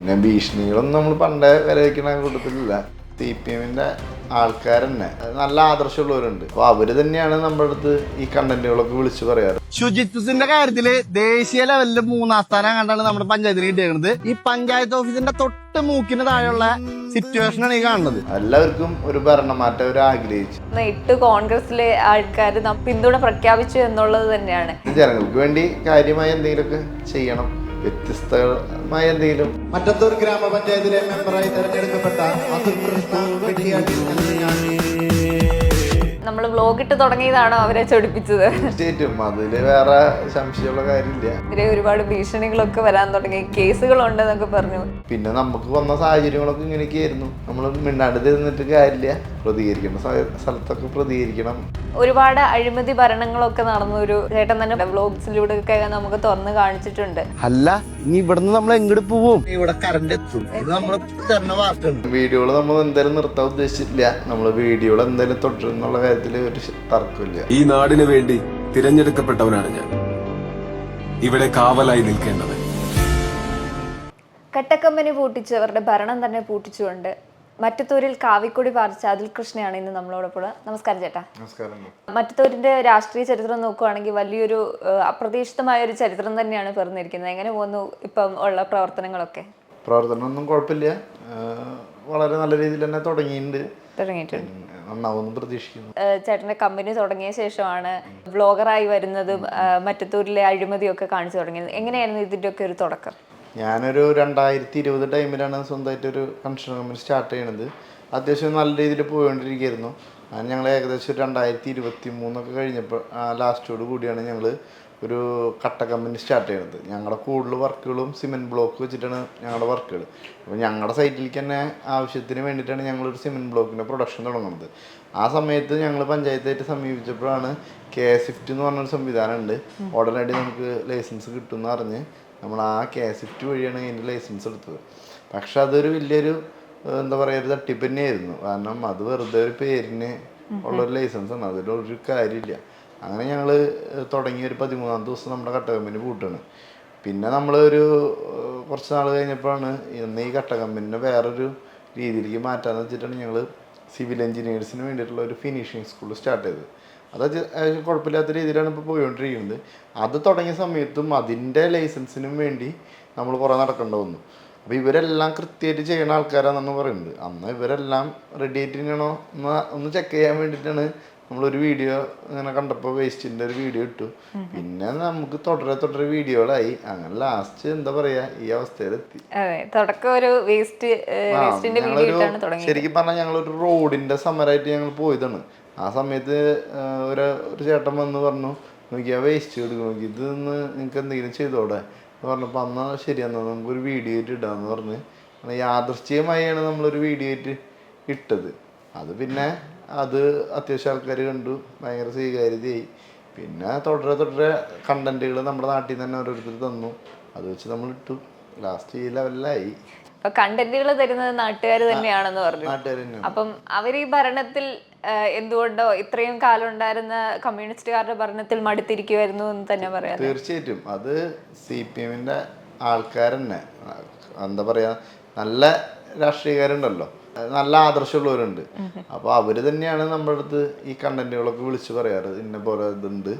പിന്നെ ഭീഷണികളൊന്നും നമ്മൾ പണ്ടേ വില വയ്ക്കുന്ന കൂട്ടത്തിലില്ല. CPM-ന്റെ ആൾക്കാർ തന്നെ നല്ല ആദർശമുള്ളവരുണ്ട്. അപ്പോൾ അവര് തന്നെയാണ് നമ്മുടെ അടുത്ത് ഈ കണ്ടന്റുകളൊക്കെ വിളിച്ചു പറയാറ്. ശുചിത്വത്തിന്റെ കാര്യത്തില് ദേശീയ ലെവലില് 3ാം സ്ഥാനം കണ്ടാണ് നമ്മുടെ പഞ്ചായത്തിന് കിട്ടിയത്. ഈ പഞ്ചായത്ത് ഓഫീസിന്റെ തൊട്ട് മൂക്കിന് താഴെയുള്ള സിറ്റുവേഷനാണ് ഈ കാണുന്നത്. എല്ലാവർക്കും ഒരു ഭരണമാറ്റം അവർ ആഗ്രഹിച്ചു. 8 കോൺഗ്രസിലെ ആൾക്കാർ പിന്തുണ പ്രഖ്യാപിച്ചു എന്നുള്ളത് തന്നെയാണ്. ജനങ്ങൾക്ക് വേണ്ടി കാര്യമായ എന്തെങ്കിലുമൊക്കെ ചെയ്യണം, വ്യത്യസ്തമായ എന്തെങ്കിലും. മറ്റത്തൂർ ഗ്രാമപഞ്ചായത്തിലെ മെമ്പറായി തെരഞ്ഞെടുക്കപ്പെട്ട നമ്മൾ വ്ലോഗ് ഇട്ട് തുടങ്ങിയതാണോ അവരെ ചൊടിപ്പിച്ചത്? തീർച്ചയായിട്ടും അതില് വേറെ സംശയമുള്ള കാര്യമില്ല. ഇതിലെ ഒരുപാട് ഭീഷണികളൊക്കെ വരാൻ തുടങ്ങി, കേസുകളുണ്ടെന്നൊക്കെ പറഞ്ഞു. പിന്നെ നമുക്ക് വന്ന സാഹചര്യങ്ങളൊക്കെ ഇങ്ങനെയൊക്കെ ആയിരുന്നു. നമ്മൾ മിണ്ടാണ്ട് തിന്നിട്ട് കാര്യമില്ല, പ്രതികരിക്കണം, സ്ഥലത്തൊക്കെ പ്രതികരിക്കണം. ഒരുപാട് അഴിമതി ഭരണങ്ങളൊക്കെ നടന്ന ഒരു ചേട്ടൻ തന്നെ വ്ലോഗ്സിലൂടെ ഒക്കെ നമുക്ക് തുറന്ന് കാണിച്ചിട്ടുണ്ട്. അല്ല, ഇനി ഇവിടുന്ന് നമ്മൾ എങ്ങോട്ട് പോവും? ഇവിടെ കറണ്ട് എത്തും. ഇത് നമ്മൾ തന്നെ വാർത്തയുണ്ട്. വീഡിയോകൾ നമ്മൾ എന്തായാലും നിർത്താൻ ഉദ്ദേശിച്ചിട്ടില്ല. നമ്മൾ വീഡിയോകൾ എന്തായാലും തുടരുന്നുള്ള കാര്യത്തിൽ ഒരു തർക്കമില്ല. ഈ നാടിന് വേണ്ടി തിരഞ്ഞെടുക്കപ്പെട്ടവനാണ് ഞാൻ, ഇവിടെ കാവലായി നിൽക്കേണ്ടത്. കട്ടക്കമ്പനി പൂട്ടിച്ച് അവരുടെ ഭരണം തന്നെ പൂട്ടിച്ചുകൊണ്ട് മറ്റത്തൂരിൽ കാവിക്കൊടി പാറിച്ച അതിൽ കൃഷ്ണയാണ് ഇന്ന് നമ്മളോടൊപ്പം. നമസ്കാരം ചേട്ടാ. നമസ്കാരം. മറ്റത്തൂരിന്റെ രാഷ്ട്രീയ ചരിത്രം നോക്കുകയാണെങ്കിൽ വലിയൊരു അപ്രതീക്ഷിതമായ ഒരു ചരിത്രം തന്നെയാണ് പിറന്നിരിക്കുന്നത്. എങ്ങനെ പോകുന്നു ഇപ്പം ഉള്ള പ്രവർത്തനങ്ങളൊക്കെ? പ്രവർത്തനമൊന്നും കുഴപ്പമില്ല, വളരെ നല്ല രീതിയിൽ തന്നെ തുടങ്ങിയിട്ടുണ്ട്. നന്നാവുമെന്ന് പ്രതീക്ഷിക്കുന്നു. ചേട്ടന്റെ കമ്പനി തുടങ്ങിയ ശേഷമാണ് വ്ളോഗറായി വരുന്നതും മറ്റത്തൂരിലെ അഴിമതിയൊക്കെ കാണിച്ചു തുടങ്ങിയത്. എങ്ങനെയായിരുന്നു ഇതിന്റെ ഒക്കെ ഒരു തുടക്കം? ഞാനൊരു 2020 ടൈമിലാണ് സ്വന്തമായിട്ടൊരു കൺസ്ട്രക്ഷൻ കമ്പനി സ്റ്റാർട്ട് ചെയ്യണത്. അത്യാവശ്യം നല്ല രീതിയിൽ പോയിക്കൊണ്ടിരിക്കുകയായിരുന്നു. അത് ഞങ്ങൾ ഏകദേശം 2023 കഴിഞ്ഞപ്പോൾ ലാസ്റ്റോട് കൂടിയാണ് ഞങ്ങൾ ഒരു കട്ട കമ്പനി സ്റ്റാർട്ട് ചെയ്യണത്. ഞങ്ങളുടെ കൂടുതൽ വർക്കുകളും സിമെൻറ്റ് ബ്ലോക്ക് വെച്ചിട്ടാണ് ഞങ്ങളുടെ വർക്കുകൾ. അപ്പോൾ ഞങ്ങളുടെ സൈറ്റിലേക്ക് തന്നെ ആവശ്യത്തിന് വേണ്ടിയിട്ടാണ് ഞങ്ങളൊരു സിമെൻറ്റ് ബ്ലോക്കിൻ്റെ പ്രൊഡക്ഷൻ തുടങ്ങുന്നത്. ആ സമയത്ത് ഞങ്ങൾ പഞ്ചായത്തായിട്ട് സമീപിച്ചപ്പോഴാണ് KSIFT എന്ന് പറഞ്ഞൊരു സംവിധാനം ഉണ്ട്, ഉടനടി നമുക്ക് ലൈസൻസ് കിട്ടുമെന്ന് പറഞ്ഞ് നമ്മൾ ആ KSIFT വഴിയാണ് അതിൻ്റെ ലൈസൻസ് എടുത്തത്. പക്ഷെ അതൊരു വലിയൊരു എന്താ പറയുക, ഒരു തട്ടിപ്പ് തന്നെയായിരുന്നു. കാരണം അത് വെറുതെ ഒരു പേരിന് ഉള്ളൊരു ലൈസൻസാണ്, അതിലൊരു കാര്യമില്ല. അങ്ങനെ ഞങ്ങൾ തുടങ്ങിയ ഒരു 13ാം ദിവസം നമ്മുടെ കട്ട കമ്പനി പൂട്ടാണ്. പിന്നെ നമ്മൾ കുറച്ച് നാൾ കഴിഞ്ഞപ്പോഴാണ് ഇന്ന് ഈ കട്ട കമ്പനിനെ വേറൊരു രീതിയിലേക്ക് മാറ്റാമെന്ന് വെച്ചിട്ടാണ് ഞങ്ങൾ സിവിൽ എഞ്ചിനീയേഴ്സിന് വേണ്ടിയിട്ടുള്ള ഒരു ഫിനിഷിങ് സ്കൂൾ സ്റ്റാർട്ട് ചെയ്തത്. അത് കുഴപ്പമില്ലാത്ത രീതിയിലാണ് ഇപ്പോൾ പോയിക്കൊണ്ടിരിക്കുന്നത്. അത് തുടങ്ങിയ സമയത്തും അതിൻ്റെ ലൈസൻസിനും വേണ്ടി നമ്മൾ കുറേ നടക്കേണ്ടി വന്നു. അപ്പോൾ ഇവരെല്ലാം കൃത്യമായിട്ട് ചെയ്യുന്ന ആൾക്കാരാണെന്ന് പറയുന്നത്. അന്ന് ഇവരെല്ലാം റെഡി ആയിട്ടിരിക്കണോ ഒന്ന് ചെക്ക് ചെയ്യാൻ വേണ്ടിയിട്ടാണ് നമ്മളൊരു വീഡിയോ ഇങ്ങനെ കണ്ടപ്പോൾ വേസ്റ്റിൻ്റെ ഒരു വീഡിയോ ഇട്ടു. പിന്നെ നമുക്ക് തുടരെ വീഡിയോകളായി. അങ്ങനെ ലാസ്റ്റ് എന്താ പറയാ ഈ അവസ്ഥയിലെത്തി. ശരിക്കും പറഞ്ഞാൽ ഞങ്ങളൊരു റോഡിൻ്റെ സമരമായിട്ട് ഞങ്ങൾ പോയതാണ്. ആ സമയത്ത് ഒരു ചേട്ടൻ വന്ന് പറഞ്ഞു, നോക്കിയാൽ വേസ്റ്റ് എടുക്കും, നോക്കി ഇത് നിങ്ങൾക്ക് എന്തെങ്കിലും ചെയ്തോടെ എന്ന് പറഞ്ഞപ്പോൾ അന്ന് ശരിയെന്നാൽ നമുക്കൊരു വീഡിയോ ആയിട്ട് ഇടാമെന്ന് പറഞ്ഞ് യാദൃശ്ചികമായാണ് നമ്മളൊരു വീഡിയോ ആയിട്ട് ഇട്ടത്. അത് പിന്നെ അത് അത്യാവശ്യം ആൾക്കാർ കണ്ടു, ഭയങ്കര സ്വീകാര്യതയായി. പിന്നെ തുടരെ കണ്ടന്റുകൾ നമ്മുടെ നാട്ടിൽ നിന്ന് തന്നെ ഓരോരുത്തർ തന്നു, അത് വെച്ച് നമ്മൾ ഇട്ടു. ലാസ്റ്റ് ഈ ലെവലിലായി. കണ്ടന്റുകൾ തരുന്നത് നാട്ടുകാർ തന്നെയാണെന്ന് പറഞ്ഞു. അപ്പം അവർ ഈ ഭരണത്തിൽ എന്തുകൊണ്ടോ ഇത്രയും കാലം ഉണ്ടായിരുന്ന കമ്മ്യൂണിസ്റ്റുകാരുടെ ഭരണത്തിൽ മടുത്തിരിക്കുമായിരുന്നു എന്ന് തന്നെ പറയാം. തീർച്ചയായിട്ടും അത് CPM-ന്റെ ആൾക്കാർ തന്നെ എന്താ പറയാ, നല്ല രാഷ്ട്രീയക്കാരുണ്ടല്ലോ, നല്ല ആദർശമുള്ളവരുണ്ട്. അപ്പോൾ അവര് തന്നെയാണ് നമ്മുടെ അടുത്ത് ഈ കണ്ടന്റുകളൊക്കെ വിളിച്ചു പറയാറ്. ഇന്ന പോലെ ഇതുണ്ട്,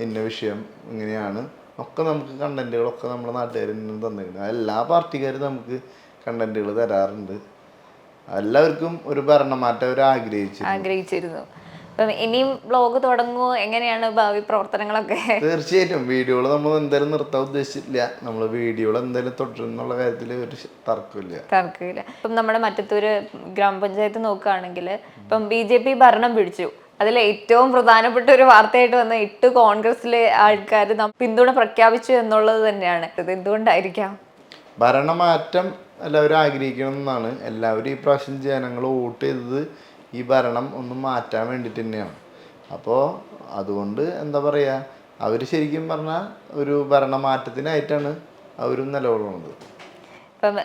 ഇന്ന വിഷയം ഇങ്ങനെയാണ് ഒക്കെ. നമുക്ക് കണ്ടന്റുകളൊക്കെ നമ്മുടെ നാട്ടുകാരിൽ നിന്ന് തന്നിട്ടുണ്ട്. എല്ലാ പാർട്ടിക്കാരും നമുക്ക് കണ്ടന്റുകൾ തരാറുണ്ട്. എല്ലാവർക്കും ഒരു ഭരണമാറ്റം അവർ ആഗ്രഹിച്ചിരുന്നു. അപ്പം ഇനിയും വ്ളോഗ് തുടങ്ങുമോ? എങ്ങനെയാണ് ഭാവി പ്രവർത്തനങ്ങളൊക്കെ? തീർച്ചയായിട്ടും വീഡിയോകൾ നമ്മൾ എന്തായാലും നിർത്താൻ ഉദ്ദേശിച്ചിട്ടില്ല. നമ്മൾ വീഡിയോകൾ എന്തായാലും തുടരുന്നുള്ള കാര്യത്തിൽ ഒരു തർക്കമില്ല. ഇപ്പം നമ്മുടെ മറ്റത്തൂര് ഗ്രാമപഞ്ചായത്ത് നോക്കുകയാണെങ്കിൽ ഇപ്പം BJP ഭരണം പിടിച്ചു. അതിൽ ഏറ്റവും പ്രധാനപ്പെട്ട ഒരു വാർത്തയായിട്ട് വന്ന 8 കോൺഗ്രസിലെ ആൾക്കാർ പിന്തുണ പ്രഖ്യാപിച്ചു എന്നുള്ളത് തന്നെയാണ്. ഇത് എന്തുകൊണ്ടായിരിക്കാം? ഭരണമാറ്റം എല്ലാവരും ആഗ്രഹിക്കണം എന്നാണ്. എല്ലാവരും ഈ പ്രാവശ്യം ജനങ്ങൾ വോട്ട് ചെയ്തത് ഈ ഭരണം ഒന്ന് മാറ്റാൻ വേണ്ടിയിട്ട് തന്നെയാണ്. അപ്പോൾ അതുകൊണ്ട് എന്താ പറയുക, അവർ ശരിക്കും പറഞ്ഞാൽ ഒരു ഭരണമാറ്റത്തിനായിട്ടാണ് അവരും നിലകൊള്ളുന്നത്. ഇപ്പം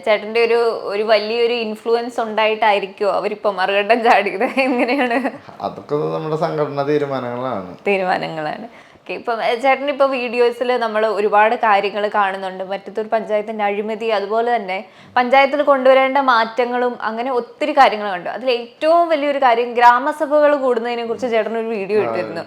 ചേട്ടൻ്റെ ഒരു വലിയൊരു ഇൻഫ്ലുവൻസ് ഉണ്ടായിട്ടായിരിക്കുമോ അവരിപ്പം മറുകണ്ടം ചാടിയത്? എങ്ങനെയാണ്? അതൊക്കെ നമ്മുടെ സംഘടന തീരുമാനങ്ങളാണ്. ഓക്കെ, ഇപ്പം ചേട്ടൻ ഇപ്പോൾ വീഡിയോസിൽ നമ്മൾ ഒരുപാട് കാര്യങ്ങൾ കാണുന്നുണ്ട്. മറ്റത്തൂർ പഞ്ചായത്തിന്റെ അഴിമതി, അതുപോലെ തന്നെ പഞ്ചായത്തിൽ കൊണ്ടുവരേണ്ട മാറ്റങ്ങളും, അങ്ങനെ ഒത്തിരി കാര്യങ്ങൾ കണ്ടു. അതിൽ ഏറ്റവും വലിയൊരു കാര്യം ഗ്രാമസഭകൾ കൂടുന്നതിനെ കുറിച്ച് ചേട്ടൻ ഒരു വീഡിയോ ഇട്ടിരുന്നു.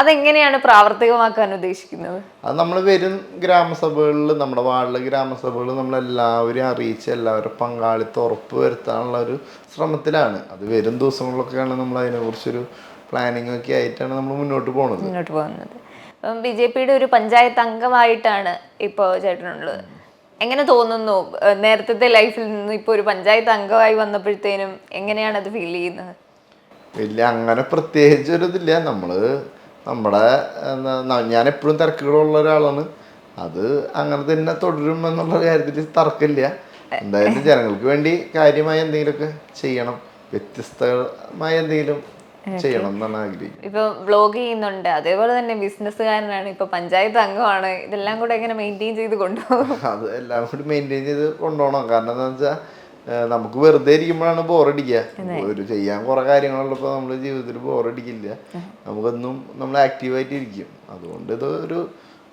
അതെങ്ങനെയാണ് പ്രാവർത്തികമാക്കാൻ ഉദ്ദേശിക്കുന്നത്? അത് നമ്മൾ വരും ഗ്രാമസഭകളിൽ, നമ്മുടെ വാർഡിലെ ഗ്രാമസഭകളിൽ നമ്മളെല്ലാവരും അറിയിച്ച് എല്ലാവരും പങ്കാളിത്തം ഉറപ്പ് വരുത്താനുള്ള ഒരു ശ്രമത്തിലാണ്. അത് വരും ദിവസങ്ങളിലൊക്കെയാണ് നമ്മൾ അതിനെക്കുറിച്ചൊരു പ്ലാനിങ് ഒക്കെ ആയിട്ടാണ് നമ്മൾ മുന്നോട്ട് പോകുന്നത്. BJPയുടെ ഒരു പഞ്ചായത്ത് അംഗമായിട്ടാണ് ഇപ്പോൾ ചേട്ടനുള്ളത്. എങ്ങനെ തോന്നുന്നു നേരത്തെ ലൈഫിൽ നിന്ന് ഇപ്പോൾ ഒരു പഞ്ചായത്ത് അംഗമായി വന്നപ്പോഴത്തേനും എങ്ങനെയാണ് അത് ഫീൽ ചെയ്യുന്നത്? വലിയ അങ്ങനെ പ്രത്യേകിച്ചൊരു ഇതില്ല. നമ്മുടെ ഞാൻ എപ്പോഴും തിരക്കുകളുള്ള ഒരാളാണ്. അത് അങ്ങനെ തന്നെ തുടരും എന്നുള്ള കാര്യത്തിൽ തർക്കമില്ല. എന്തായാലും ജനങ്ങൾക്ക് വേണ്ടി കാര്യമായ എന്തെങ്കിലുമൊക്കെ ചെയ്യണം, വ്യത്യസ്തമായ എന്തെങ്കിലും ചെയ്യണം എന്നാണ് ആഗ്രഹിക്കുന്നത്. ഇപ്പൊ വ്ലോഗ് ചെയ്യുന്നുണ്ട്, അതേപോലെ തന്നെ ബിസിനസ്സുകാരനാണ്, ഇപ്പൊ പഞ്ചായത്ത് അംഗമാണ്. ഇതെല്ലാം കൂടെ എങ്ങനെ മെയിൻറ്റെയിൻ ചെയ്ത് കൊണ്ടുപോകും? അത് എല്ലാം കൂടി മെയിൻറ്റെയിൻ ചെയ്ത് കൊണ്ടുപോകണം. കാരണം എന്താണെന്ന് വെച്ചാൽ നമുക്ക് വെറുതെ ഇരിക്കുമ്പോഴാണ് ബോറടിക്കുക. ഒരു ചെയ്യാൻ കുറെ കാര്യങ്ങളുള്ളപ്പോൾ നമ്മൾ ജീവിതത്തിൽ ബോറടിക്കില്ല. നമുക്കൊന്നും നമ്മൾ ആക്റ്റീവായിട്ട് ഇരിക്കും. അതുകൊണ്ട് ഇത് ഒരു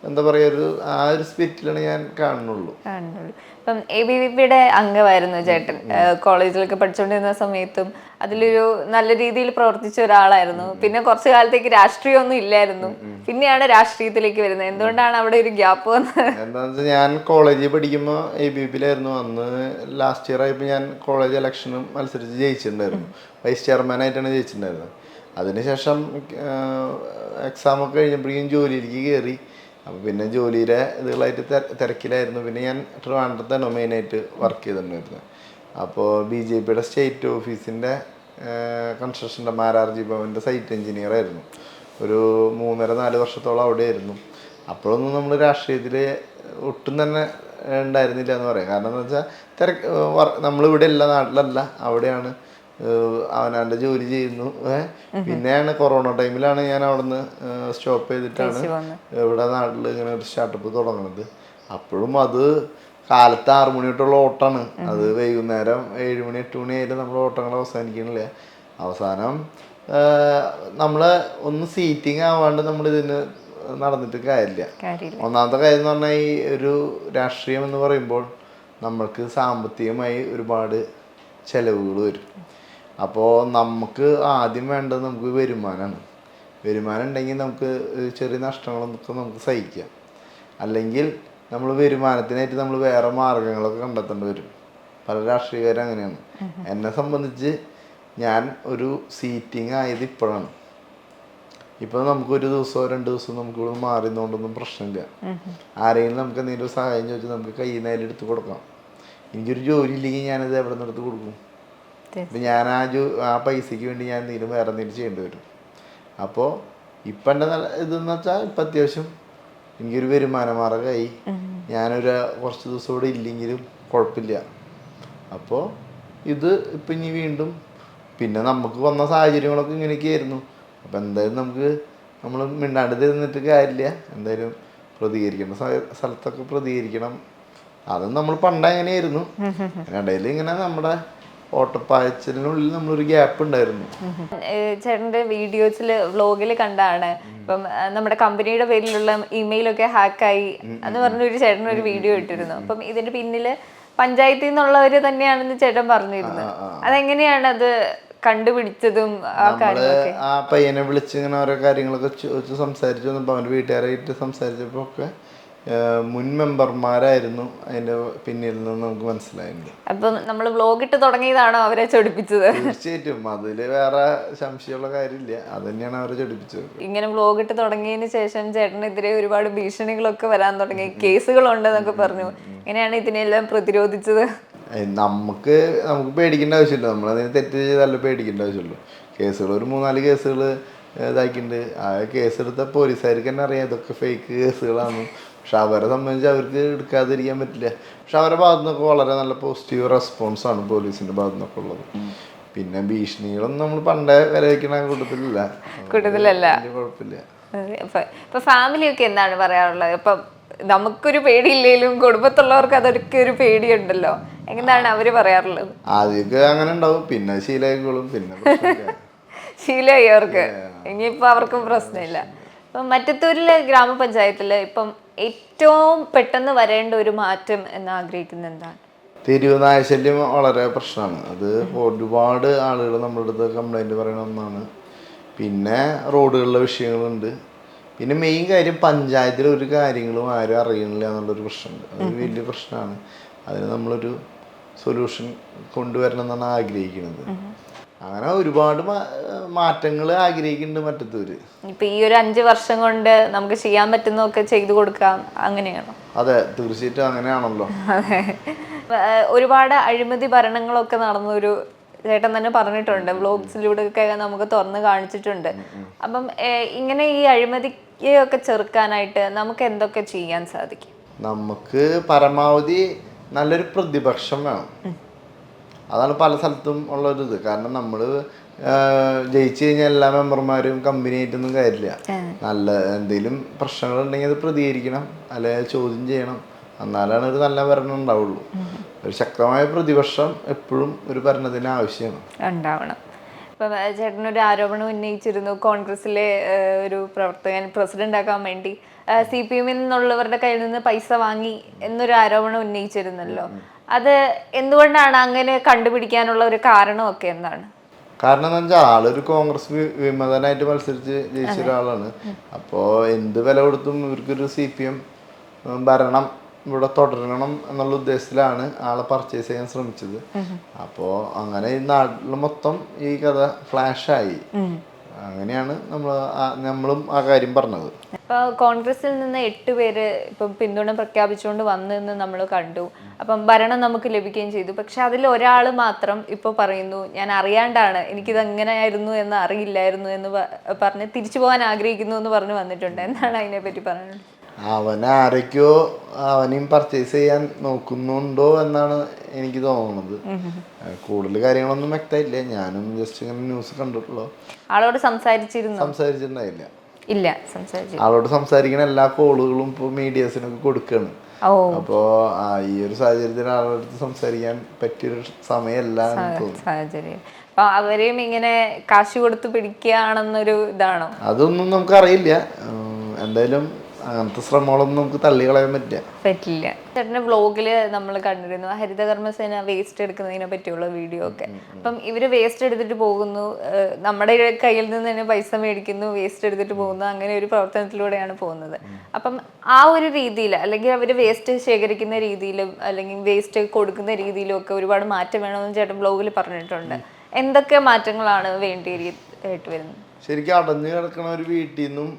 എന്താ പറയുക, ആ ഒരു സ്പിരിറ്റിലാണ് ഞാൻ കാണുന്നുള്ളൂ. ഇപ്പം ABVPയുടെ അംഗമായിരുന്നു ചേട്ടൻ. കോളേജിലൊക്കെ പഠിച്ചുകൊണ്ടിരുന്ന സമയത്തും അതിലൊരു നല്ല രീതിയിൽ പ്രവർത്തിച്ച ഒരാളായിരുന്നു. പിന്നെ കുറച്ചു കാലത്തേക്ക് രാഷ്ട്രീയമൊന്നും ഇല്ലായിരുന്നു, പിന്നെയാണ് രാഷ്ട്രീയത്തിലേക്ക് വരുന്നത്. എന്തുകൊണ്ടാണ് അവിടെ ഒരു ഗ്യാപ്പ് വന്നത്? എന്താണെന്ന് വെച്ചാൽ ഞാൻ കോളേജിൽ പഠിക്കുമ്പോൾ ABVPയിലായിരുന്നു. അന്ന് ലാസ്റ്റ് ഇയർ ആയപ്പോൾ ഞാൻ കോളേജ് ഇലക്ഷനും മത്സരിച്ച് ജയിച്ചിട്ടുണ്ടായിരുന്നു. വൈസ് ചെയർമാനായിട്ടാണ് ജയിച്ചിട്ടുണ്ടായിരുന്നത്. അതിനുശേഷം എക്സാമൊക്കെ കഴിഞ്ഞപ്പോഴേക്കും ജോലിയിലേക്ക് കയറി. അപ്പോൾ പിന്നെ ജോലിയുടെ ഇതുകളായിട്ട് തിരക്കിലായിരുന്നു. പിന്നെ ഞാൻ ട്രിവാൻഡ്രത്താണ് മെയിനായിട്ട് വർക്ക് ചെയ്തിട്ടുണ്ടായിരുന്നത്. അപ്പോൾ BJPയുടെ സ്റ്റേറ്റ് ഓഫീസിൻ്റെ കൺസ്ട്രക്ഷൻ്റെ മാരാർജി ഭവൻ്റെ സൈറ്റ് എഞ്ചിനീയർ ആയിരുന്നു. ഒരു 3.5-4 വർഷത്തോളം അവിടെ ആയിരുന്നു. അപ്പോഴൊന്നും നമ്മൾ രാഷ്ട്രീയത്തിൽ ഒട്ടും തന്നെ ഉണ്ടായിരുന്നില്ല എന്ന് പറയാം. കാരണം എന്ന് വെച്ചാൽ നമ്മളിവിടെ അല്ല, നാട്ടിലല്ല, അവിടെയാണ് അവനാൻ്റെ ജോലി ചെയ്യുന്നു. പിന്നെയാണ് കൊറോണ ടൈമിലാണ് ഞാൻ അവിടുന്ന് സ്റ്റോപ്പ് ചെയ്തിട്ടാണ് ഇവിടെ നാട്ടിൽ ഇങ്ങനെ ഒരു സ്റ്റാർട്ടപ്പ് തുടങ്ങുന്നത്. അപ്പോഴും അത് കാലത്ത് 6 മണി തൊട്ടുള്ള ഓട്ടമാണ്. അത് വൈകുന്നേരം 7 മണി 8 മണി ആയാലും നമ്മൾ ഓട്ടങ്ങൾ അവസാനിക്കണില്ല. അവസാനം നമ്മൾ ഒന്ന് സീറ്റിംഗ് ആവാണ്ട് നമ്മളിതിന് നടന്നിട്ട് കാര്യമില്ല. ഒന്നാമത്തെ കാര്യം എന്ന് പറഞ്ഞാൽ ഈ ഒരു രാഷ്ട്രീയം എന്ന് പറയുമ്പോൾ നമ്മൾക്ക് സാമ്പത്തികമായി ഒരുപാട് ചെലവുകൾ വരും. അപ്പോൾ നമുക്ക് ആദ്യം വേണ്ടത് നമുക്ക് വരുമാനമാണ്. വരുമാനം ഉണ്ടെങ്കിൽ നമുക്ക് ചെറിയ നഷ്ടങ്ങളൊക്കെ നമുക്ക് സഹിക്കാം. അല്ലെങ്കിൽ നമ്മൾ വരുമാനത്തിനായിട്ട് നമ്മൾ വേറെ മാർഗങ്ങളൊക്കെ കണ്ടെത്തേണ്ടി വരും. പല രാഷ്ട്രീയക്കാരും അങ്ങനെയാണ്. എന്നെ സംബന്ധിച്ച് ഞാൻ ഒരു സീറ്റിംഗ് ആയത് ഇപ്പോഴാണ്. ഇപ്പോൾ നമുക്കൊരു ദിവസമോ 2 ദിവസമോ നമുക്ക് ഇവിടെ മാറിയെന്നുകൊണ്ടൊന്നും പ്രശ്നമില്ല. ആരെങ്കിലും നമുക്ക് എന്തെങ്കിലും സഹായം ചോദിച്ചാൽ നമുക്ക് കയ്യിൽ നിന്ന് അതിലെടുത്ത് കൊടുക്കാം. എനിക്കൊരു ജോലി ഇല്ലെങ്കിൽ ഞാനത് എവിടെ നിന്ന് എടുത്ത് കൊടുക്കും? അപ്പം ഞാൻ ആ പൈസയ്ക്ക് വേണ്ടി ഞാൻ എന്തെങ്കിലും വേറെ എന്തെങ്കിലും ചെയ്യേണ്ടി വരും. അപ്പോൾ ഇപ്പം എൻ്റെ ഇതെന്ന് വെച്ചാൽ ഇപ്പം അത്യാവശ്യം എനിക്കൊരു വരുമാന മാർഗമായി. കുറച്ച് ദിവസം ഇവിടെ ഇല്ലെങ്കിലും കുഴപ്പമില്ല. അപ്പോൾ ഇത് ഇപ്പം ഇനി വീണ്ടും പിന്നെ നമുക്ക് വന്ന സാഹചര്യങ്ങളൊക്കെ ഇങ്ങനെയൊക്കെയായിരുന്നു. അപ്പം എന്തായാലും നമ്മൾ മിണ്ടാണ്ട് തന്നിട്ട് കാര്യമില്ല. എന്തായാലും പ്രതികരിക്കണം, സ്ഥലത്തൊക്കെ പ്രതികരിക്കണം. അതും നമ്മൾ പണ്ടെങ്ങനെയായിരുന്നു. ഇടയിൽ ഇങ്ങനെ നമ്മുടെ ഓട്ടപ്പായച്ചിനുള്ളിൽ നമ്മളൊരു ഗ്യാപ്പ് ഉണ്ടായിരുന്നു. ചേട്ടൻ്റെ വീഡിയോസിൽ വ്ലോഗിൽ കണ്ടാണ് ഇപ്പം നമ്മുടെ കമ്പനിയുടെ പേരിലുള്ള ഇമെയിലൊക്കെ ഹാക്കായി എന്ന് പറഞ്ഞൊരു ചേട്ടനൊരു വീഡിയോ ഇട്ടിരുന്നു. അപ്പം ഇതിന്റെ പിന്നിൽ പഞ്ചായത്തിൽ നിന്നുള്ളവര് തന്നെയാണെന്ന് ചേട്ടൻ പറഞ്ഞിരുന്നു. അതെങ്ങനെയാണ് അത് കണ്ടുപിടിച്ചതും ആ കാര്യങ്ങളൊക്കെ? ആ പയ്യനെ വിളിച്ച് ഇങ്ങനെ ഓരോ കാര്യങ്ങളൊക്കെ ചോദിച്ച് സംസാരിച്ചു വന്നപ്പോൾ അവൻ്റെ വീട്ടുകാരായിട്ട് സംസാരിച്ചപ്പോൾ ഒക്കെ മുൻ മെമ്പർമാരായിരുന്നു അതിന്റെ പിന്നിൽ നിന്ന് നമുക്ക് മനസ്സിലായിട്ടുണ്ട്. അപ്പം നമ്മൾ വ്ലോഗ് ഇട്ട് തുടങ്ങിയതാണോ അവരെ ചൊടിപ്പിച്ചത്? തീർച്ചയായിട്ടും അതില് വേറെ സംശയമുള്ള കാര്യമില്ല. അത് തന്നെയാണ് അവരെ ചൊടിപ്പിച്ചത്. ഇങ്ങനെ വ്ലോഗ് ഇട്ട് തുടങ്ങിയതിന് ശേഷം ചേട്ടനെതിരെ ഒരുപാട് ഭീഷണികളൊക്കെ വരാൻ തുടങ്ങി, കേസുകളുണ്ടെന്നൊക്കെ പറഞ്ഞു. എങ്ങനെയാണ് ഇതിനെല്ലാം പ്രതിരോധിച്ചത്? നമുക്ക് പേടിക്കേണ്ട ആവശ്യമില്ല. നമ്മളതിന് തെറ്റ് ചെയ്തല്ല പേടിക്കേണ്ട ആവശ്യമുള്ളൂ. കേസുകൾ ഒരു 3-4 കേസുകൾ ഇതാക്കിയിട്ടുണ്ട്. ആ കേസെടുത്ത പോലീസുകാർക്ക് തന്നെ അറിയാം ഇതൊക്കെ ഫേക്ക് കേസുകളാണ്. പക്ഷെ അവരെ സംബന്ധിച്ച് അവർക്ക് എടുക്കാതിരിക്കാൻ പറ്റില്ല. പക്ഷെ അവരുടെ ഭാഗത്തു നിന്നൊക്കെ വളരെ നല്ല പോസിറ്റീവ് റെസ്പോൺസാണ് പോലീസിന്റെ ഭാഗത്തു നിന്നൊക്കെ ഉള്ളത്. പിന്നെ ഭീഷണികളൊന്നും നമ്മൾ പണ്ടേ വില വയ്ക്കണ കൂട്ടത്തിലല്ല. കുഴപ്പമില്ല. ഇപ്പൊ ഫാമിലിയൊക്കെ എന്താണ് പറയാറുള്ളത്? ഇപ്പൊ നമുക്കൊരു പേടിയില്ലെങ്കിലും കുടുംബത്തുള്ളവർക്ക് അതൊക്കെ ഒരു പേടിയുണ്ടല്ലോ. എന്താണ് അവര് പറയാറുള്ളത്? ആദ്യമൊക്കെ അങ്ങനെ ഉണ്ടാവും, പിന്നെ ശീലമായിക്കോളും. പിന്നെ ശീലമായി അവർക്ക്, ഇനിയിപ്പോ അവർക്കും പ്രശ്നമില്ല. ഇപ്പം മറ്റത്തൂരിലെ ഗ്രാമപഞ്ചായത്തില് ഇപ്പം ഏറ്റവും പെട്ടെന്ന് വരേണ്ട ഒരു മാറ്റം എന്ന് ആഗ്രഹിക്കുന്നത് എന്താണ്? തെരുവ് നായശല്യം വളരെ പ്രശ്നമാണ്. അത് ഒരുപാട് ആളുകൾ നമ്മുടെ അടുത്ത് കംപ്ലൈൻറ്റ് പറയണ ഒന്നാണ്. പിന്നെ റോഡുകളിലെ വിഷയങ്ങളുണ്ട്. പിന്നെ മെയിൻ കാര്യം പഞ്ചായത്തിൽ ഒരു കാര്യങ്ങളും ആരും അറിയണില്ല എന്നുള്ളൊരു പ്രശ്നമുണ്ട്. അത് വലിയ പ്രശ്നമാണ്. അതിന് നമ്മളൊരു സൊല്യൂഷൻ കൊണ്ടുവരണം എന്നാണ് ആഗ്രഹിക്കുന്നത്. അങ്ങനെ ഒരുപാട് മാറ്റങ്ങൾ ആഗ്രഹിക്കുന്നുണ്ട് മറ്റത്തൂര്. ഇപ്പൊ ഈ ഒരു 5 വർഷം കൊണ്ട് നമുക്ക് ചെയ്യാൻ പറ്റുന്നതൊക്കെ ചെയ്തു കൊടുക്കാം, അങ്ങനെയാണോ? അതെ, തീർച്ചയായിട്ടും അങ്ങനെയാണല്ലോ. അതെ. ഒരുപാട് അഴിമതി ഭരണങ്ങളൊക്കെ നടന്നൊരു ചേട്ടൻ തന്നെ പറഞ്ഞിട്ടുണ്ട്, വ്ലോഗ്സിലൂടെ ഒക്കെ നമുക്ക് തുറന്ന് കാണിച്ചിട്ടുണ്ട്. അപ്പം ഇങ്ങനെ ഈ അഴിമതിയൊക്കെ ചെറുക്കാനായിട്ട് നമുക്ക് എന്തൊക്കെ ചെയ്യാൻ സാധിക്കും? നമുക്ക് പരമാവധി നല്ലൊരു പ്രതിപക്ഷം വേണം. അതാണ് പല സ്ഥലത്തും ഉള്ളൊരിത്. കാരണം നമ്മൾ ജയിച്ചു കഴിഞ്ഞാൽ എല്ലാ മെമ്പർമാരും കമ്പനി ആയിട്ടൊന്നും കാര്യമില്ല. നല്ല എന്തെങ്കിലും പ്രശ്നങ്ങളുണ്ടെങ്കിൽ അത് പ്രതികരിക്കണം, അല്ലെങ്കിൽ ചോദ്യം ചെയ്യണം. എന്നാലാണ് ഒരു നല്ല ഭരണം ഉണ്ടാവുള്ളൂ. ഒരു ശക്തമായ പ്രതിപക്ഷം എപ്പോഴും ഒരു ഭരണത്തിന് ആവശ്യമാണ്, ഉണ്ടാവണം. ഇപ്പം ചേട്ടനൊരു ആരോപണം ഉന്നയിച്ചിരുന്നു, കോൺഗ്രസിലെ ഒരു പ്രവർത്തകൻ പ്രസിഡന്റ് ആക്കാൻ വേണ്ടി CPM നിന്നുള്ളവരുടെ കയ്യിൽ നിന്ന് പൈസ വാങ്ങി എന്നൊരു ആരോപണം ഉന്നയിച്ചിരുന്നല്ലോ. അത് എന്തുകൊണ്ടാണ് അങ്ങനെ കണ്ടുപിടിക്കാനുള്ള ഒരു കാരണമൊക്കെ എന്താണ്? കാരണം എന്ന് വെച്ചാൽ ആളൊരു കോൺഗ്രസ് വിമതനായിട്ട് മത്സരിച്ച് ജയിച്ച ഒരാളാണ്. അപ്പോൾ എന്ത് വില കൊടുത്തും ഇവർക്കൊരു CPM ഭരണം ഇവിടെ തുടരണം എന്നുള്ള ഉദ്ദേശത്തിലാണ് ആളെ പർച്ചേസ് ചെയ്യാൻ ശ്രമിച്ചത്. അപ്പോൾ അങ്ങനെ ഈ നാട്ടിൽ മൊത്തം ഈ കഥ ഫ്ലാഷായി. അങ്ങനെയാണ് നമ്മളും ആ കാര്യം പറഞ്ഞത്. ഇപ്പോൾ കോൺഗ്രസിൽ നിന്ന് 8 പേര് ഇപ്പം പിന്തുണ പ്രഖ്യാപിച്ചുകൊണ്ട് വന്നെന്ന് നമ്മൾ കണ്ടു. അപ്പം ഭരണം നമുക്ക് ലഭിക്കുകയും ചെയ്തു. പക്ഷെ അതിൽ ഒരാൾ മാത്രം ഇപ്പോൾ പറയുന്നു, ഞാൻ അറിയാണ്ടാണ്, എനിക്കിത് എങ്ങനെയായിരുന്നു എന്ന് അറിയില്ലായിരുന്നു എന്ന് പറഞ്ഞ് തിരിച്ചു പോകാൻ ആഗ്രഹിക്കുന്നു എന്ന് പറഞ്ഞ് വന്നിട്ടുണ്ട്. എന്താണ് അതിനെപ്പറ്റി പറയുന്നത്? ആരൊക്കെയോ അവനെയും പർച്ചേസ് ചെയ്യാൻ നോക്കുന്നുണ്ടോ എന്നാണ് എനിക്ക് തോന്നുന്നത്. കൂടുതൽ കാര്യങ്ങളൊന്നും വ്യക്തമായില്ല. ഞാനും ജസ്റ്റ് ഇങ്ങനെ ന്യൂസ് കണ്ടിട്ടുള്ളൂ. ആളോട് സംസാരിച്ചിട്ടുണ്ടായില്ല? ഇല്ല, ആളോട് സംസാരിക്കുന്ന എല്ലാ കോളുകളും ഇപ്പോൾ മീഡിയസിനൊക്കെ കൊടുക്കുകയാണ്. അപ്പോൾ ഈ ഒരു സാഹചര്യത്തിൽ ആളോട് സംസാരിക്കാൻ പറ്റിയൊരു സമയമല്ല സാഹചര്യം. അപ്പൊ അവരെയും ഇങ്ങനെ കാശ് കൊടുത്ത് പിടിക്കുകയാണെന്നൊരു ഇതാണോ? അതൊന്നും നമുക്കറിയില്ല. എന്തായാലും അങ്ങനത്തെ ശ്രമങ്ങളൊന്നും നമുക്ക് തള്ളിക്കളയാൻ പറ്റില്ല. ചേട്ടൻ്റെ വ്ലോഗില് നമ്മൾ കണ്ടിരുന്നു ഹരിതകർമ്മസേന വേസ്റ്റ് എടുക്കുന്നതിനെ പറ്റിയുള്ള വീഡിയോ ഒക്കെ. അപ്പം ഇവര് വേസ്റ്റ് എടുത്തിട്ട് പോകുന്നു, നമ്മുടെ കയ്യിൽ നിന്ന് തന്നെ പൈസ മേടിക്കുന്നു, വേസ്റ്റ് എടുത്തിട്ട് പോകുന്നു, അങ്ങനെ ഒരു പ്രവർത്തനത്തിലൂടെയാണ് പോകുന്നത്. അപ്പം ആ ഒരു രീതിയിൽ, അല്ലെങ്കിൽ അവര് വേസ്റ്റ് ശേഖരിക്കുന്ന രീതിയിലും അല്ലെങ്കിൽ വേസ്റ്റ് കൊടുക്കുന്ന രീതിയിലും ഒക്കെ ഒരുപാട് മാറ്റം വേണമെന്ന് ചേട്ടൻ വ്ലോഗിൽ പറഞ്ഞിട്ടുണ്ട്. എന്തൊക്കെ മാറ്റങ്ങളാണ് വേണ്ടിയിട്ട് വരുന്നത്? ശരിക്കും അടഞ്ഞു കിടക്കണ ഒരു വീട്ടിൽ നിന്നും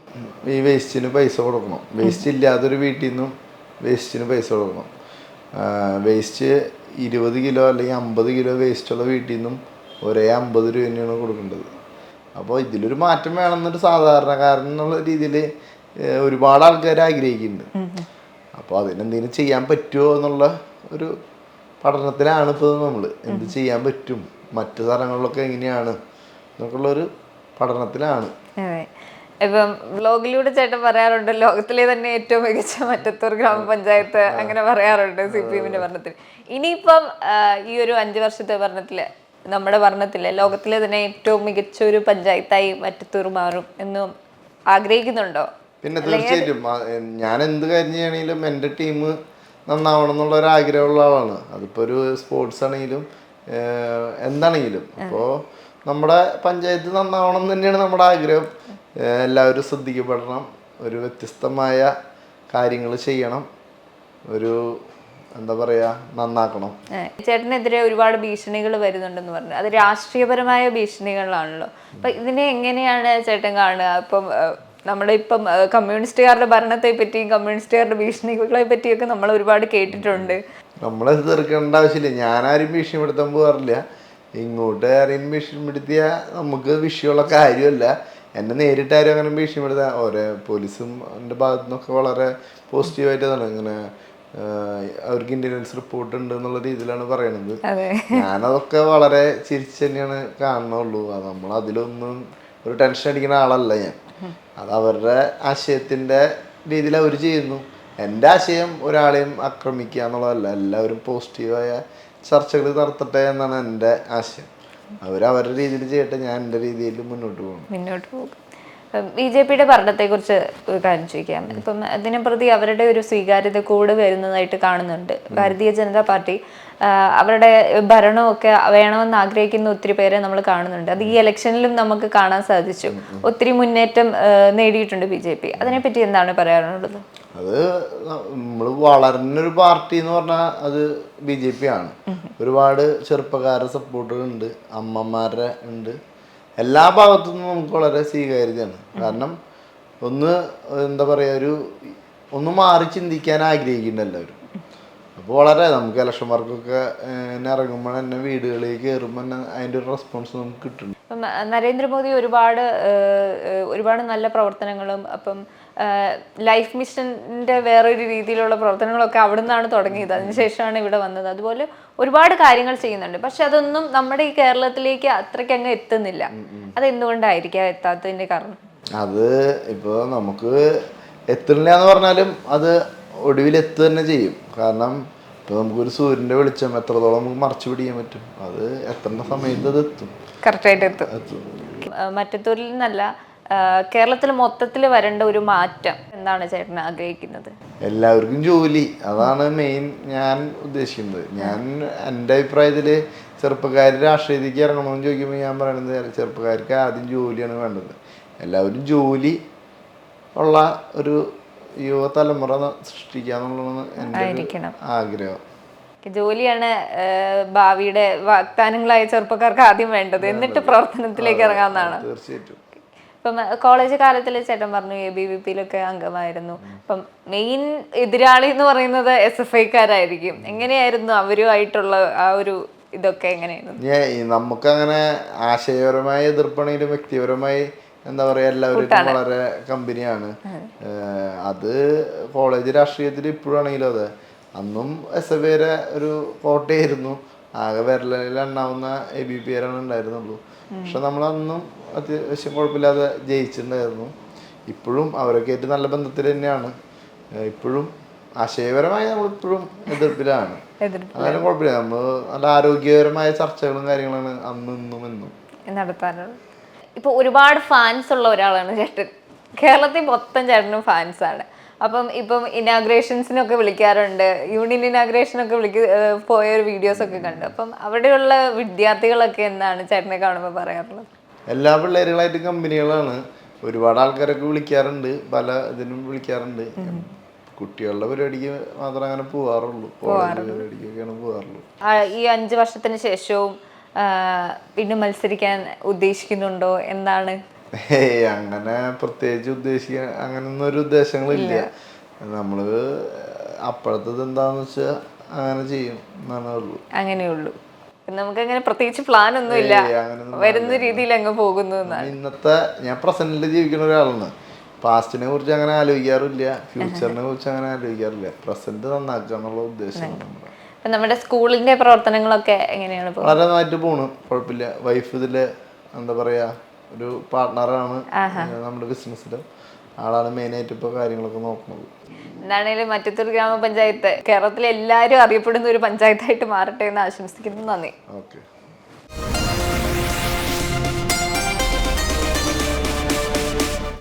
ഈ വേസ്റ്റിന് പൈസ കൊടുക്കണം. വേസ്റ്റ് ഇല്ലാത്തൊരു വീട്ടിൽ നിന്നും വേസ്റ്റിന് പൈസ കൊടുക്കണം. വേസ്റ്റ് 20 കിലോ അല്ലെങ്കിൽ 50 കിലോ വേസ്റ്റുള്ള വീട്ടിൽ നിന്നും ഒരേ 50 രൂപ തന്നെയാണ് കൊടുക്കേണ്ടത്. അപ്പോൾ ഇതിലൊരു മാറ്റം വേണമെന്നൊരു സാധാരണക്കാരൻ എന്നുള്ള രീതിയിൽ ഒരുപാട് ആൾക്കാർ ആഗ്രഹിക്കുന്നുണ്ട്. അപ്പോൾ അതിനെന്തെങ്കിലും ചെയ്യാൻ പറ്റുമോ എന്നുള്ള ഒരു പഠനത്തിലാണ് ഇപ്പോൾ നമ്മൾ. എന്ത് ചെയ്യാൻ പറ്റും, മറ്റു സ്ഥലങ്ങളിലൊക്കെ എങ്ങനെയാണ് എന്നൊക്കെയുള്ളൊരു പഠനത്തിലാണ്. ഇപ്പം വ്ലോഗിലൂടെ ചേട്ടൻ പറയാറുണ്ട്, ലോകത്തിലെ തന്നെ ഏറ്റവും മികച്ച മറ്റത്തൂർ ഗ്രാമപഞ്ചായത്ത് അങ്ങനെ പറയാറുണ്ട് CPM ഭരണത്തിൽ. ഇനിയിപ്പം ഈ ഒരു 5 വർഷത്തെ ഭരണത്തില്, നമ്മുടെ ഭരണത്തില് ലോകത്തിലെ തന്നെ ഏറ്റവും മികച്ച ഒരു പഞ്ചായത്തായി മറ്റത്തൂർ മാറും എന്നും ആഗ്രഹിക്കുന്നുണ്ടോ? പിന്നെ തീർച്ചയായിട്ടും ഞാൻ എന്ത് കാര്യം ചെയ്യണമെങ്കിലും എൻ്റെ ടീം നന്നാവണം എന്നുള്ള ഒരു ആഗ്രഹമുള്ള ആളാണ്. അതിപ്പോൾ ഒരു സ്പോർട്സ് ആണെങ്കിലും എന്താണെങ്കിലും. അപ്പോൾ നമ്മുടെ പഞ്ചായത്ത് നന്നാവണം തന്നെയാണ് നമ്മുടെ ആഗ്രഹം. എല്ലാവരും ശ്രദ്ധിക്കപ്പെടണം, ഒരു വ്യത്യസ്തമായ കാര്യങ്ങൾ ചെയ്യണം, ഒരു എന്താ പറയുക, നന്നാക്കണം. ചേട്ടനെതിരെ ഒരുപാട് ഭീഷണികൾ വരുന്നുണ്ടെന്ന് പറഞ്ഞു. അത് രാഷ്ട്രീയപരമായ ഭീഷണികളാണല്ലോ. അപ്പം ഇതിനെ എങ്ങനെയാണ് ചേട്ടൻ കാണുക? ഇപ്പം നമ്മുടെ ഇപ്പം കമ്മ്യൂണിസ്റ്റുകാരുടെ ഭരണത്തെ പറ്റിയും കമ്മ്യൂണിസ്റ്റുകാരുടെ ഭീഷണികളെ പറ്റിയൊക്കെ നമ്മൾ ഒരുപാട് കേട്ടിട്ടുണ്ട്. നമ്മളത് തീർക്കേണ്ട ആവശ്യമില്ല. ഞാനാരും ഭീഷണിപ്പെടുത്താൻ പോകാറില്ല. ഇങ്ങോട്ട് ആരെയും ഭീഷണിപ്പെടുത്തിയാൽ നമുക്ക് വിഷയമുള്ള കാര്യമല്ല. എന്നെ നേരിട്ടാരും അങ്ങനെ ഭീഷണിപ്പെടുത്താൻ, ഓരോ പോലീസും എൻ്റെ ഭാഗത്തു നിന്നൊക്കെ വളരെ പോസിറ്റീവായിട്ടാണ് ഇങ്ങനെ അവർക്ക് ഇൻ്റലിജൻസ് റിപ്പോർട്ട് ഉണ്ട് എന്നുള്ള രീതിയിലാണ് പറയണത്. ഞാനതൊക്കെ വളരെ ചിരിച്ച് തന്നെയാണ് കാണുന്നുള്ളൂ. അത് നമ്മൾ അതിലൊന്നും ഒരു ടെൻഷൻ അടിക്കുന്ന ആളല്ല ഞാൻ. അത് അവരുടെ ആശയത്തിൻ്റെ രീതിയിൽ അവർ ചെയ്യുന്നു. എൻ്റെ ആശയം ഒരാളെയും ആക്രമിക്കുക എന്നുള്ളതല്ല. എല്ലാവരും പോസിറ്റീവായ ചർച്ചകൾ നടത്തട്ടെ എന്നാണ് എൻ്റെ ആശയം. അവരവരുടെ രീതിയിൽ ചെയ്യട്ടെ, ഞാൻ എൻ്റെ രീതിയിൽ മുന്നോട്ട് പോകും. BJP ഭരണത്തെക്കുറിച്ച് ഒരു കാര്യം ചോദിക്കാം. ഇപ്പം അതിനെ പ്രതി അവരുടെ ഒരു സ്വീകാര്യത കൂടെ വരുന്നതായിട്ട് കാണുന്നുണ്ട്. ഭാരതീയ ജനതാ പാർട്ടി അവരുടെ ഭരണമൊക്കെ വേണമെന്ന് ആഗ്രഹിക്കുന്ന ഒത്തിരി പേരെ നമ്മൾ കാണുന്നുണ്ട്. അത് ഈ ഇലക്ഷനിലും നമുക്ക് കാണാൻ സാധിച്ചു. ഒത്തിരി മുന്നേറ്റം നേടിയിട്ടുണ്ട് BJP. അതിനെപ്പറ്റി എന്താണ് പറയാനുള്ളത്? അത് നമ്മൾ വളർന്നൊരു പാർട്ടി എന്ന് പറഞ്ഞാൽ അത് BJP ആണ്. ഒരുപാട് ചെറുപ്പക്കാരുടെ സപ്പോർട്ടുകളുണ്ട്, അമ്മമാരുടെ ഉണ്ട്. എല്ലാ ഭാഗത്തു നിന്നും നമുക്ക് വളരെ സ്വീകാര്യതയാണ്. കാരണം എന്താ പറയുക, ഒന്ന് മാറി ചിന്തിക്കാൻ ആഗ്രഹിക്കുന്നുണ്ട് എല്ലാവരും. അപ്പോൾ വളരെ നമുക്ക് ഇലക്ഷൻ വർക്കൊക്കെ ഇറങ്ങുമ്പോൾ തന്നെ വീടുകളിലേക്ക് കയറുമ്പോൾ തന്നെ അതിൻ്റെ ഒരു റെസ്പോൺസ് നമുക്ക് കിട്ടുന്നുണ്ട്. അപ്പം നരേന്ദ്രമോദി ഒരുപാട് നല്ല പ്രവർത്തനങ്ങളും അപ്പം ലൈഫ് മിഷൻ്റെ വേറൊരു രീതിയിലുള്ള പ്രവർത്തനങ്ങളൊക്കെ അവിടെ നിന്നാണ് തുടങ്ങിയത്. അതിനുശേഷമാണ് ഇവിടെ വന്നത്. അതുപോലെ ഒരുപാട് കാര്യങ്ങൾ ചെയ്യുന്നുണ്ട്. പക്ഷെ അതൊന്നും നമ്മുടെ ഈ കേരളത്തിലേക്ക് അത്രയ്ക്ക് അങ്ങ് എത്തുന്നില്ല. അതെന്തുകൊണ്ടായിരിക്കാം എത്താത്തതിൻ്റെ കാരണം? അത് ഇപ്പോൾ നമുക്ക് എത്തുന്നില്ല എന്ന് പറഞ്ഞാലും അത് ഒടുവിൽ എത്തു തന്നെ ചെയ്യും. കാരണം ഇപ്പോൾ നമുക്കൊരു സൂര്യൻ്റെ വെളിച്ചം എത്രത്തോളം നമുക്ക് മറച്ചു പിടിക്കാൻ പറ്റും, അത് എത്തേണ്ട സമയത്ത് അത് എത്തും, കറക്റ്റായിട്ട് എത്തും. മറ്റത്തൂരിൽ നിന്നല്ല, കേരളത്തിൽ മൊത്തത്തിൽ വരേണ്ട ഒരു മാറ്റം എന്താണ് ചേട്ടൻ ആഗ്രഹിക്കുന്നത്? എല്ലാവർക്കും ജോലി, അതാണ് മെയിൻ ഞാൻ ഉദ്ദേശിക്കുന്നത്. എൻ്റെ അഭിപ്രായത്തിൽ ചെറുപ്പക്കാർ രാഷ്ട്രീയത്തിലേക്ക് ഇറങ്ങണമെന്ന് ചോദിക്കുമ്പോൾ ഞാൻ പറയുന്നത് ചെറുപ്പക്കാർക്ക് ആദ്യം ജോലിയാണ് വേണ്ടത്. എല്ലാവരും ജോലി ഉള്ള ഒരു യുവതലമുറ സൃഷ്ടിക്കുക എന്നുള്ളതാണ് എൻ്റെ ആഗ്രഹം. ജോലിയാണ് ഭാവിയുടെ വാഗ്ദാനങ്ങളായ ചെറുപ്പക്കാർക്ക് ആദ്യം വേണ്ടത്, എന്നിട്ട് പ്രവർത്തനത്തിലേക്ക് ഇറങ്ങാവുന്നതാണ്. തീർച്ചയായിട്ടും. ഇപ്പം കോളേജ് കാലത്തിൽ ചേട്ടൻ പറഞ്ഞു ABVP-യിലൊക്കെ അംഗമായിരുന്നു. അപ്പം മെയിൻ എതിരാളി എന്ന് പറയുന്നത് SFI-ക്കാരായിരിക്കും. എങ്ങനെയായിരുന്നു അവരുമായിട്ടുള്ള ആ ഒരു ഇതൊക്കെ എങ്ങനെയായിരുന്നു? നമുക്കങ്ങനെ ആശയപരമായ എതിർപ്പാണെങ്കിലും വ്യക്തിപരമായി എന്താ പറയുക എല്ലാവരും വളരെ കമ്പനിയാണ്. അത് കോളേജ് രാഷ്ട്രീയത്തിൽ ഇപ്പോഴാണെങ്കിലും അതെ. അന്നും SFI ഒരു കോട്ടയായിരുന്നു. ആകെ വിരലിൽ എണ്ണാവുന്ന ABP-കാരാണ് ഉണ്ടായിരുന്നുള്ളൂ. പക്ഷെ നമ്മളന്നും അത്യാവശ്യം കുഴപ്പമില്ലാതെ ജയിച്ചിട്ടുണ്ടായിരുന്നു. ഇപ്പോഴും അവരൊക്കെ ആയിട്ട് നല്ല ബന്ധത്തിൽ തന്നെയാണ്. ഇപ്പോഴും ആശയപരമായി നമ്മളിപ്പോഴും എതിർപ്പിലാണ്. അതായത് കുഴപ്പമില്ല, നമ്മൾ നല്ല ആരോഗ്യപരമായ ചർച്ചകളും കാര്യങ്ങളാണ് അന്നും എന്നും നടത്താറുള്ളത്. ഇപ്പോൾ ഒരുപാട് ഫാൻസ് ഉള്ള ഒരാളാണ് ചേട്ടൻ. കേരളത്തിൽ മൊത്തം ചേട്ടനും ഫാൻസാണ്. അപ്പം ഇപ്പം ഇനാഗ്രേഷൻസിനൊക്കെ വിളിക്കാറുണ്ട്. യൂണിയൻ ഇനാഗ്രേഷനൊക്കെ പോയ ഒരു വീഡിയോസൊക്കെ കണ്ടു. അപ്പം അവിടെയുള്ള വിദ്യാർത്ഥികളൊക്കെ എന്താണ് ചേട്ടനെ കാണുമ്പോൾ പറയാറുള്ളത്? എല്ലാ പിള്ളേരുകളായിട്ട് കമ്പനികളാണ്. ഒരുപാട് ആൾക്കാരൊക്കെ വിളിക്കാറുണ്ട്, പല ഇതിനും വിളിക്കാറുണ്ട്. കുട്ടികളുടെ പരിപാടിക്ക് മാത്രമേ അങ്ങനെ പോവാറുള്ളൂ. പരിപാടിക്കൊക്കെയാണ് പോവാറുള്ളൂ. ഈ 5 വർഷത്തിന് ശേഷവും പിന്നെ മത്സരിക്കാൻ ഉദ്ദേശിക്കുന്നുണ്ടോ? എന്താണ്? അങ്ങനെ പ്രത്യേകിച്ച് അങ്ങനൊന്നും ഒരു ഉദ്ദേശങ്ങളില്ല. നമ്മള് അപ്പോഴത്തത് എന്താന്ന് വെച്ചാൽ അങ്ങനെ ചെയ്യും എന്നാണ് ഉള്ളൂ. അങ്ങനെയുള്ളൂ. നമുക്കങ്ങനെ പ്രത്യേകിച്ച് പ്ലാൻ ഒന്നും ഇല്ല, വരുന്ന രീതിയിൽ അങ്ങ് പോകുന്നു. ഇന്നത്തെ ഞാൻ പ്രസന്റിൽ ജീവിക്കുന്ന ഒരാളാണ്. പാസ്റ്റിനെ കുറിച്ച് അങ്ങനെ ആലോചിക്കാറില്ല, ഫ്യൂച്ചറിനെ കുറിച്ച് അങ്ങനെ ആലോചിക്കാറില്ല. പ്രസന്റ് നന്നാക്കുക എന്നുള്ള ഉദ്ദേശമാണ്. നമ്മുടെ സ്കൂളിന്റെ പ്രവർത്തനങ്ങളൊക്കെ എങ്ങനെയാണ്? വളരെ നന്നായിട്ട് പോണു, കുഴപ്പമില്ല. വൈഫ് ഇതില് എന്താ പറയാ ഒരു പാർട്ട്ണറാണ് നമ്മുടെ ബിസിനസ്സിലും. ആളാണ് മെയിനായിട്ട് ഇപ്പോൾ കാര്യങ്ങളൊക്കെ നോക്കുന്നത്. എന്താണേലും മറ്റത്തൂർ ഗ്രാമപഞ്ചായത്ത് കേരളത്തിലെ എല്ലാവരും അറിയപ്പെടുന്ന ഒരു പഞ്ചായത്തായിട്ട് മാറട്ടെ എന്ന് ആശംസിക്കുന്നു. നന്ദി. ഓക്കെ.